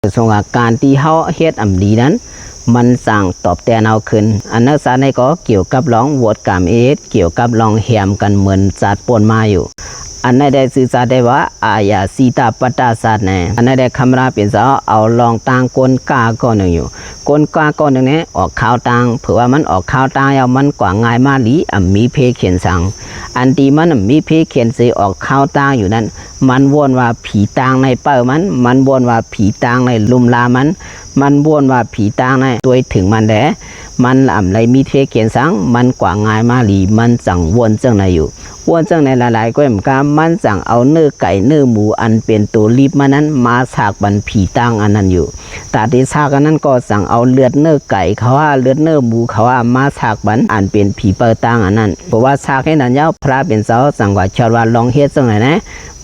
ส่งอาการที่เฮาเฮ็ดอำดีนั้นมันสั่งตอบแทนเอาขึ้นอันนั้นซาในก็เกี่ยวกับร้องวดกามเกี่ยวกับร้องแหมกันเหมือนจัดปนมาอยู่อันนั้นได้สื่อสารได้ว่าอายาสีตาปตาศาสตร์เนี่ยอันนั้นได้คำราเป็นสาวเอาลองต่างกลกาก้อนหนึ่งอยู่กลกาก้อนหนึ่งเนี่ยออกข่าวต่างเผื่อว่ามันออกข่าวต่างเอามันกว่าง่ายมาหลีมีเพเขียนสั่งอันที่มันมีเพเขียนสิออกข่าวต่างอยู่นั้นมันวนว่าผีต่างในเป้ามันวนว่าผีต่างในลุมลามันวนว่าผีต่างในตัวถึงมันแดมันไรมีเพเขียนสั่งมันกว่าง่ายมาหลีมันสั่งวนจังในอยู่วนจังในหลายๆก็เหมือนกันมันสั่งเอาเนื้อไก่เนื้อหมูอันเป็นตัวรีบมานั้นมาฉากบันผีตั้งอันนั้นอยู่แต่ที่ฉากอันนั้นก็สั่งเอาเลือดเนื้อไก่เขาว่าเลือดเนื้อหมูเขาว่ามาฉากบันอันเป็นผีเปิดตั้งอันนั้นเพราะว่าฉากให้นั้นยาวพระเป็นเสาสั่งว่าชาวว่าลองเฮ็ดจังไหนนะ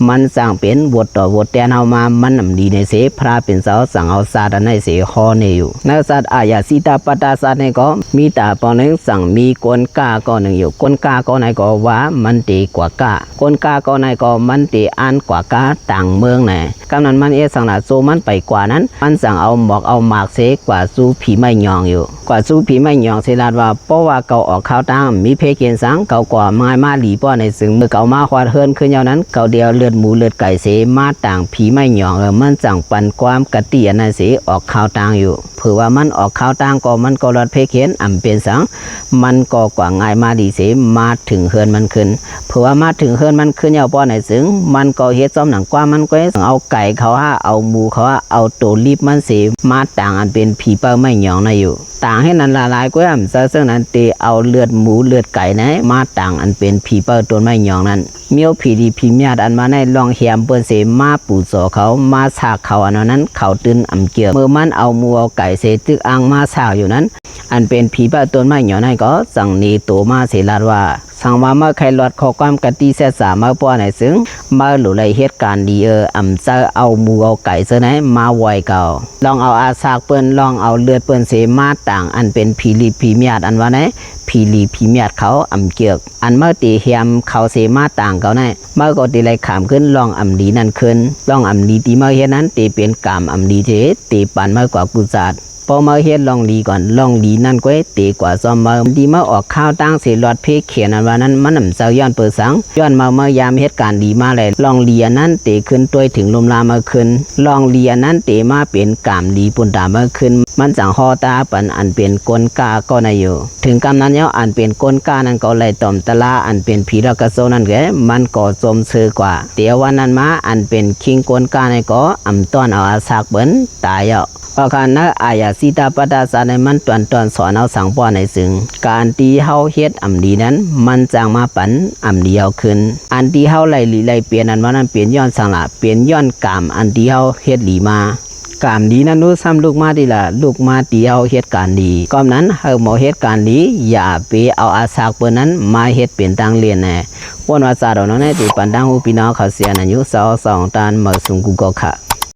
มันสั่งเป็นบทต่อบทแทนเอามามันนำดีในเสพระเป็นเสาสั่งเอาศาสตร์ในเสคอในอยู่ในศาสตร์อายาสีตาปตาศาสตร์ในก็มีตาปอนึงสั่งมีกลกาก็หนึ่งอยู่กลกาก็ไหนก็ว่ามันดีกว่ากากลกาก็ไหนก็มันดีอันกว่ากาต่างเมืองไหนกำนั้นมันสั่งหนาโซมันไปกว่านั้นมันสั่งเอาหมอกเอาหมากเสกว่าสู้ผีไม่ยองอยู่กว่าสู้ผีไม่ยองเสลาดว่าเพราะว่าเก่าออกข้าวตั้งมีเพเกียนสังเก่ากว่าไม้มาหลีป้อในซึ่งเมื่อเก่ามาควาดเฮิรนขึ้นยาวนั้นเก่าเดียวเลือดหมูเลือดไก่เสมาต่างผีไม่ยองมันสั่งปันความกะเตียนในเสออกข้าวตั้งอยู่เผื่อว่ามันออกข้าวตั้งก็มันก็รอดเพเกียนเป็นสังมันก็กว่าง่ายมาดีเสมาถึงเฮิรนมันขึ้นเผื่อว่ามาถึงเฮิรนมันขึ้นยาวป้อในซึ่งมันก็เฮ็ดซ้อมหนังกว่ามันก็เอาไก่เขาเอาหมูเขาเอาตัวรีบมันเสมาต่างอันเป็นผีเป้าไม่ยองในอยู่ต่างให้นั้นละลายก็ซึ่งนั้นเตเอาเลือดหมูเลือดไก่นะมาต่างอันเป็นผีเป้าตัวไม่ยองนั้นเมียวผีดีผีญาติอันมาในลองเหียมเปิ้นเสมาปูโสเขามาฉากเขาอันนั้นเขาตื่นเกี่ยวเมื่อมันเอาหมูเอาไก่เสตึกอังมาฉากอยู่นั้นอันเป็นผีเป้าตัวไม่ยองนั้นก็สั่งนีตัวมาเสลาดว่าสั่งว่าเมื่อใครหลอดข้อความกติเสสามาป้อไหนซึ่งมาหลุไรเหตุการณ์ดีเจอเอาหมูเอาไก่เสนมาไวเก่าลองเอาอาซากเปิ้นลองเอาเลือดเปิ้นเสมาต่างอันเป็นผีลีผีญาติอันว่าไหนผีลีผีญาติเขาเกี่ยวอันเมื่อตีเฮียมเขาเสมาต่างเขาไหนเมื่อก็ตีไรขามขึ้นลองดีนั่นขึ้นลองดีตีเมื่อเฮ็ดนั้นตีเป็นกรรมดีเจตีปันมากกว่ากุศลพอมาเฮ็ดลองดีก่อนลองดีนั่นก็ตีกว่าซ้อมมาดีมาออกข้าวตั้งสิหลอดเพเขียนอันว่านั้นมันเจ้าย้อนเปิดสังย้อนมาเมื่อยามเหตุการณ์ดีมาเลยลองเลียนั้นตีขึ้นตัวถึงลมลามาขึ้นลองเลียนั้นตีมาเป็นกามดีปุ่นตามาขึ้นมันสั่งฮอตาปันอันเป็นกลกาก็นายอยู่ถึงกำนั้นแล้วอันเป็นกลกานั้นก็เลยต่อมตะลาอันเป็นผีรักโซนั่นแกมันก็สมชื่อกว่าเดี๋ยววันนั้นมาอันเป็นคิงกลกาในก็ต้อนเอาอาซากเบิ้นตายอ่ะเพราะการนักอายาสีตาปตาศาสตร์ในมันตอนสอนเอาสังป้อในซึ่งการตีเฮาเฮ็ดดีนั้นมันจางมาปันดีเฮาขึ้นอันที่เฮาไล่หลีไล่เปลี่ยนอันว่านั้นเปลี่ยนย้อนสังละเปลี่ยนย้อนกามอันที่เฮาเฮ็ดหลีมากามดีนั้นรู้ซ้ำลูกมาดีละลูกมาตีเฮาเฮ็ดการดีก่อนนั้นเฮาหมอเฮ็ดการดีอย่าไปเอาอาสากเปิ้นนั้นมาเฮ็ดเป็นตังเรียนแน่วันว่าซาดอกนั้นที่ปันดังฮูพี่น้องเขาเสียนั่นอยู่2ตานมาสุงกูก็ค่ะ